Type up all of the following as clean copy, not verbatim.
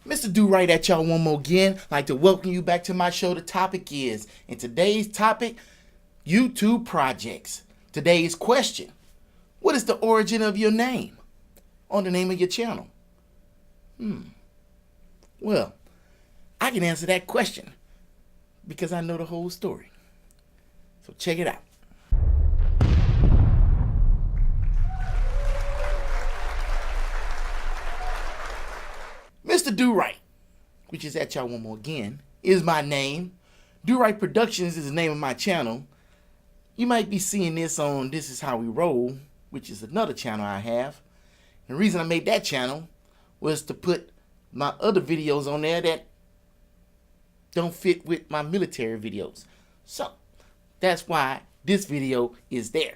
Mr. Durite at y'all one more again. I'd like to welcome you back to my show. The topic is, in today's topic, YouTube projects. Today's question, what is the origin of your name on the name of your channel? Well, I can answer that question because I know the whole story. So check it out. Mr. Durite, which is at y'all one more again, is my name. Durite Productions is the name of my channel. You might be seeing this on This Is How We Roll, which is another channel I have. And the reason I made that channel was to put my other videos on there that don't fit with my military videos. So that's why this video is there.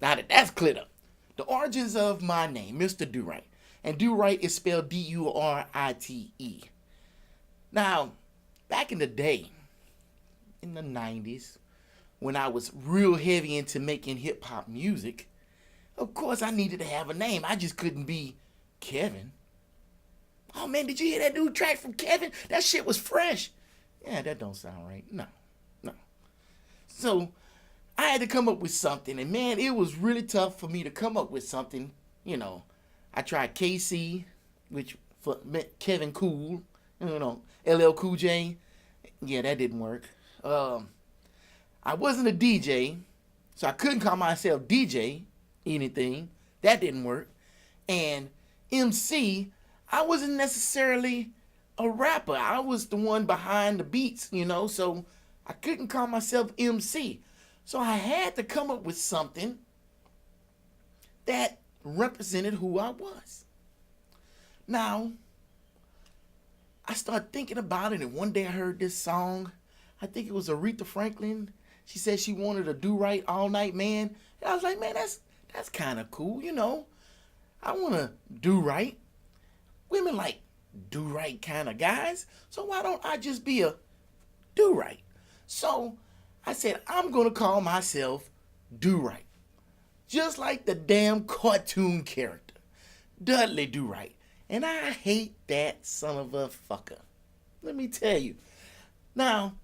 Now that that's cleared up, the origins of my name, Mr. Durite. And Durite is spelled D-U-R-I-T-E. Now, back in the day, in the 90s, when I was real heavy into making hip-hop music, of course I needed to have a name. I just couldn't be Kevin. Oh man, did you hear that new track from Kevin? That shit was fresh. Yeah, that don't sound right. No. So I had to come up with something, and man, it was really tough for me to come up with something. You know, I tried KC, which meant Kevin Cool, LL Cool J. Yeah, that didn't work. I wasn't a DJ, so I couldn't call myself DJ anything. That didn't work. And MC, I wasn't necessarily a rapper. I was the one behind the beats, so I couldn't call myself MC. So I had to come up with something that represented who I was. Now, I started thinking about it, and one day I heard this song. I think it was Aretha Franklin. She said she wanted a do-right all night man. And I was like, man, that's kind of cool, I want to do right. Women like do-right kind of guys. So why don't I just be a do-right? So I said, I'm going to call myself Do-Right. Just like the damn cartoon character, Dudley Do-Right. And I hate that son of a fucker. Let me tell you. Now,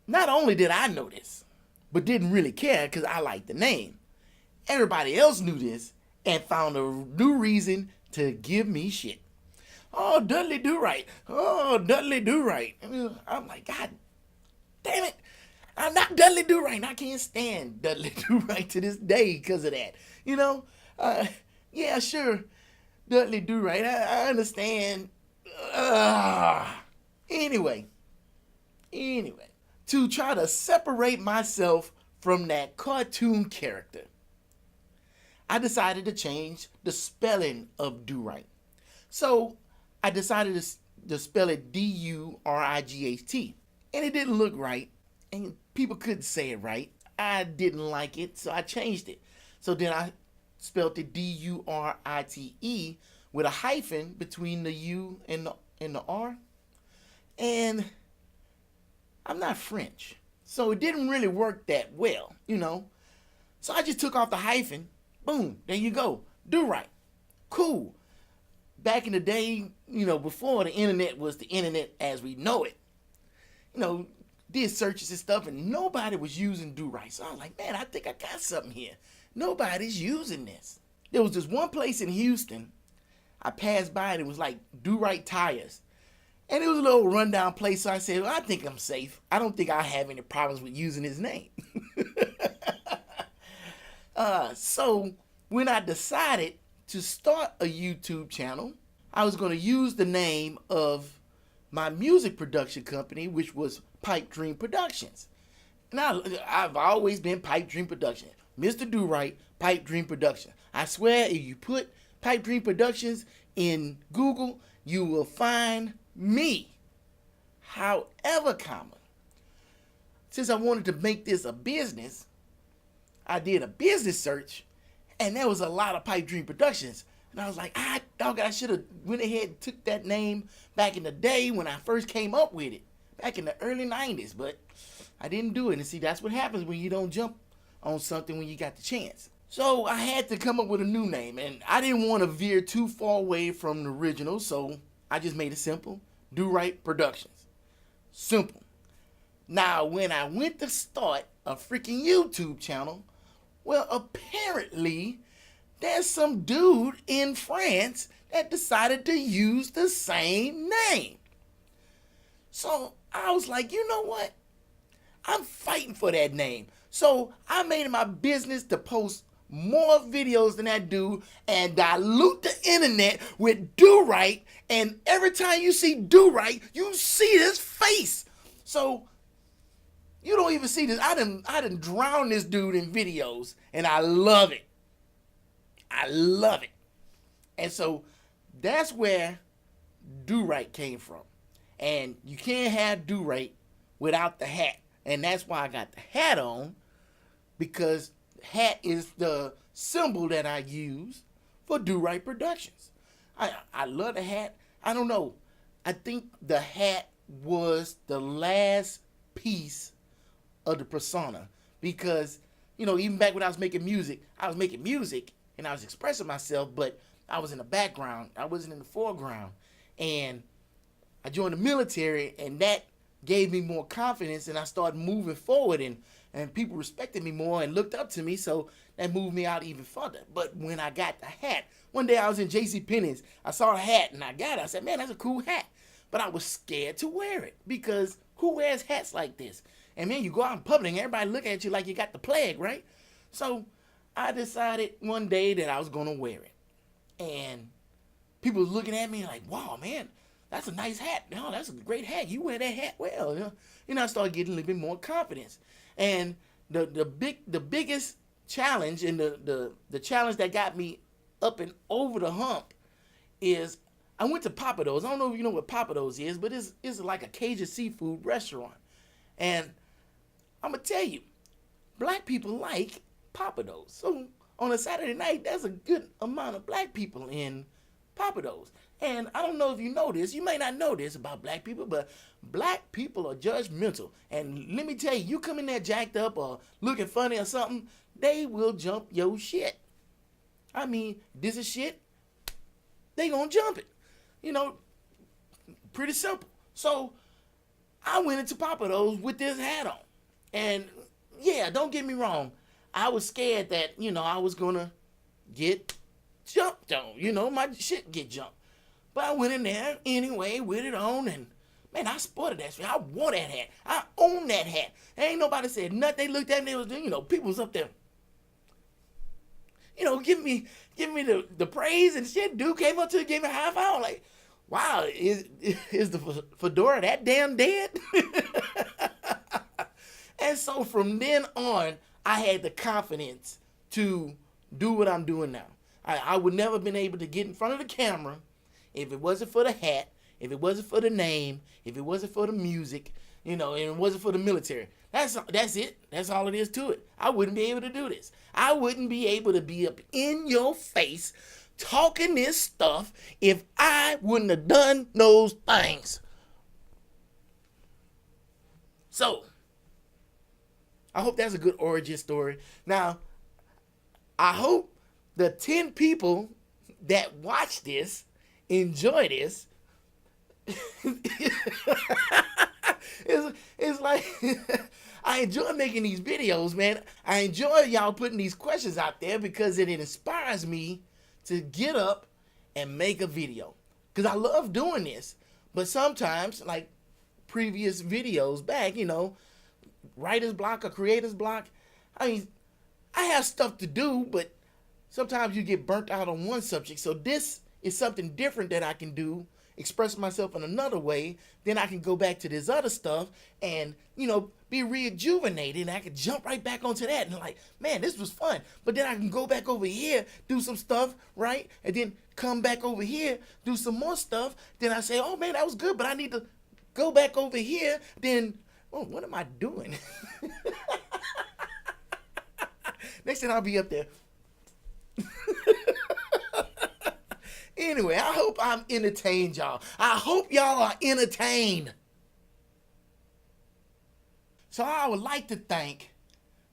not only did I know this, but didn't really care because I liked the name, everybody else knew this and found a new reason to give me shit. Oh, Dudley Do-Right. Oh, Dudley Do-Right. I'm like, God damn it. I'm not Dudley Do-Right. I can't stand Dudley Do-Right to this day because of that. Yeah, sure, Dudley Do-Right. I understand. Anyway, to try to separate myself from that cartoon character, I decided to change the spelling of Do-Right. So I decided to spell it D-U-R-I-G-H-T. And it didn't look right. And people couldn't say it right. I didn't like it, so I changed it. So then I spelled it D-U-R-I-T-E with a hyphen between the U and the R. And I'm not French, so it didn't really work that well, So I just took off the hyphen. Boom, there you go. Do-Right. Cool. Back in the day, before the internet was the internet as we know it, did searches and stuff, and nobody was using Do-Right. So I was like, man, I think I got something here. Nobody's using this. There was this one place in Houston I passed by, and it was like Do-Right Tires. And it was a little rundown place, so I said, well, I think I'm safe. I don't think I have any problems with using his name. So when I decided to start a YouTube channel, I was going to use the name of my music production company, which was Pipe Dream Productions. Now, I've always been Pipe Dream Productions. Mr. Durite, Pipe Dream Productions. I swear, if you put Pipe Dream Productions in Google, you will find me. However, since I wanted to make this a business, I did a business search, and there was a lot of Pipe Dream Productions. And I was like, I should have went ahead and took that name back in the day when I first came up with it, back in the early 90s. But I didn't do it. And see, that's what happens when you don't jump on something when you got the chance. So I had to come up with a new name, and I didn't want to veer too far away from the original, so I just made it simple. Durite Productions. Simple. Now, when I went to start a freaking YouTube channel, well, apparently there's some dude in France that decided to use the same name. So I was like, you know what? I'm fighting for that name. So I made it my business to post more videos than that dude and dilute the internet with Durite. And every time you see Durite, you see his face. So you don't even see this. I done drown this dude in videos, and I love it. I love it. And so that's where Durite came from. And you can't have Durite without the hat. And that's why I got the hat on, because hat is the symbol that I use for Durite Productions. I love the hat. I don't know. I think the hat was the last piece of the persona, because, you know, even back when I was making music and I was expressing myself, but I was in the background. I wasn't in the foreground. And I joined the military, and that gave me more confidence, and I started moving forward, and people respected me more and looked up to me, so that moved me out even further. But when I got the hat, one day I was in JCPenney's, I saw a hat and I got it. I said, man, that's a cool hat. But I was scared to wear it, because who wears hats like this? And man, you go out in public and everybody look at you like you got the plague, right? So I decided one day that I was going to wear it. And people was looking at me like, wow, man, that's a nice hat. No, that's a great hat. You wear that hat well. You know, I started getting a little bit more confidence. And the biggest challenge, and the challenge that got me up and over the hump, is I went to Papados. I don't know if you know what Papados is, but it's like a Cajun seafood restaurant. And I'm going to tell you, black people like Papados. So on a Saturday night, there's a good amount of black people in Papados. And I don't know if you know this. You may not know this about black people, but black people are judgmental. And let me tell you, you come in there jacked up or looking funny or something, they will jump your shit. I mean, this is shit, they gonna jump it. You know, pretty simple. So I went into Papados with this hat on. And yeah, don't get me wrong, I was scared that, you know, I was gonna get jumped on. You know, my shit get jumped. But I went in there anyway with it on, and man, I sported that shit. I wore that hat. I own that hat. Ain't nobody said nothing. They looked at me, they was, you know, people was up there, you know, give me the praise and shit. Dude came up to me, gave me a high five. I'm like, wow, is the fedora that damn dead? And so from then on, I had the confidence to do what I'm doing now. I would never have been able to get in front of the camera if it wasn't for the hat, if it wasn't for the name, if it wasn't for the music, you know, and it wasn't for the military. That's it. That's all it is to it. I wouldn't be able to do this. I wouldn't be able to be up in your face talking this stuff if I wouldn't have done those things. So, I hope that's a good origin story. Now, I hope the 10 people that watch this enjoy this. It's like I enjoy making these videos, man. I enjoy y'all putting these questions out there, because it inspires me to get up and make a video, because I love doing this. But sometimes, like previous videos back, you know, writer's block or creator's block, I mean, I have stuff to do, but sometimes you get burnt out on one subject. So this is something different that I can do, express myself in another way. Then I can go back to this other stuff and, you know, be rejuvenated, and I can jump right back onto that and like, man, this was fun. But then I can go back over here, do some stuff, right? And then come back over here, do some more stuff. Then I say, oh man, that was good, but I need to go back over here. Then, oh, what am I doing? Next thing I'll be up there. Anyway, I hope I'm entertained, y'all. I hope y'all are entertained. So I would like to thank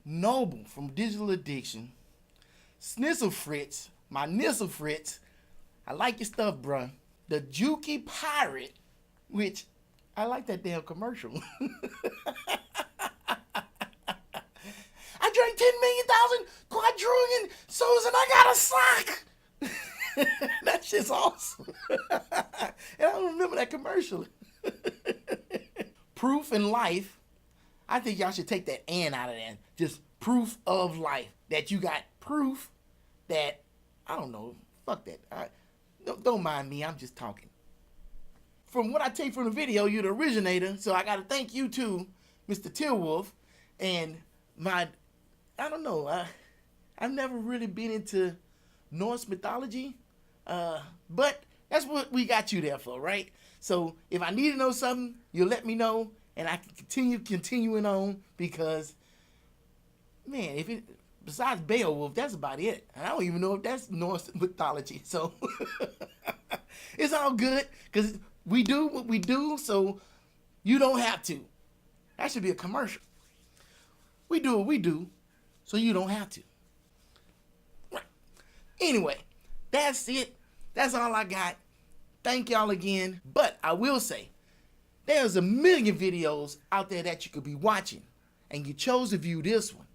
Noble from Digital Addiction, Snissel Fritz, my Nissel Fritz. I like your stuff, bruh. The Juki Pirate, which I like that damn commercial. I drank 10,000,000 quadrillion souls and I got a sock. That shit's awesome. And I don't remember that commercial. Proof in life. I think y'all should take that "and" out of that. Just proof of life. That you got proof that, I don't know, fuck that. Don't mind me, I'm just talking. From what I take from the video, you're the originator, so I gotta thank you too, Mr. Tillwolf. And I don't know, I've never really been into Norse mythology, but that's what we got you there for, right? So if I need to know something, you'll let me know, and I can continuing on, because, man, besides Beowulf, that's about it. And I don't even know if that's Norse mythology. So it's all good, because we do what we do, so you don't have to. That should be a commercial. We do what we do, so you don't have to. Right. Anyway, that's it. That's all I got. Thank y'all again. But I will say, there's a million videos out there that you could be watching, and you chose to view this one.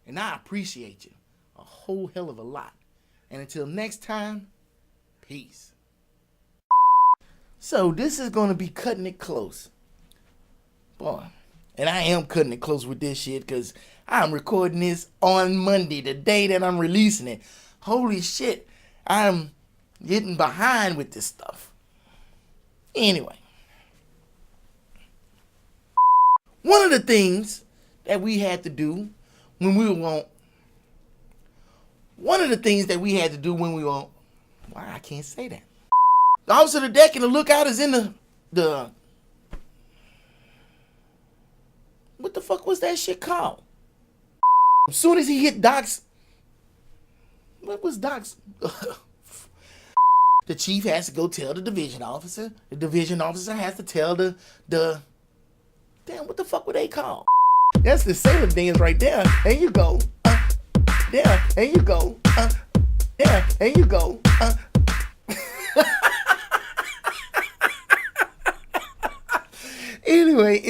And I appreciate you a whole hell of a lot. And until next time, peace. So this is going to be cutting it close. Boy, and I am cutting it close with this shit, because I'm recording this on Monday, the day that I'm releasing it. Holy shit, I'm getting behind with this stuff. Anyway. One of the things that we had to do when we were on, why, I can't say that. The officer of the deck and the lookout is in the, what the fuck was that shit called? As soon as he hit Doc's, what was Doc's? The chief has to go tell the division officer. The division officer has to tell the damn, what the fuck were they called? That's the sailor dance right there. There you go. There you go. There you go. Anyway.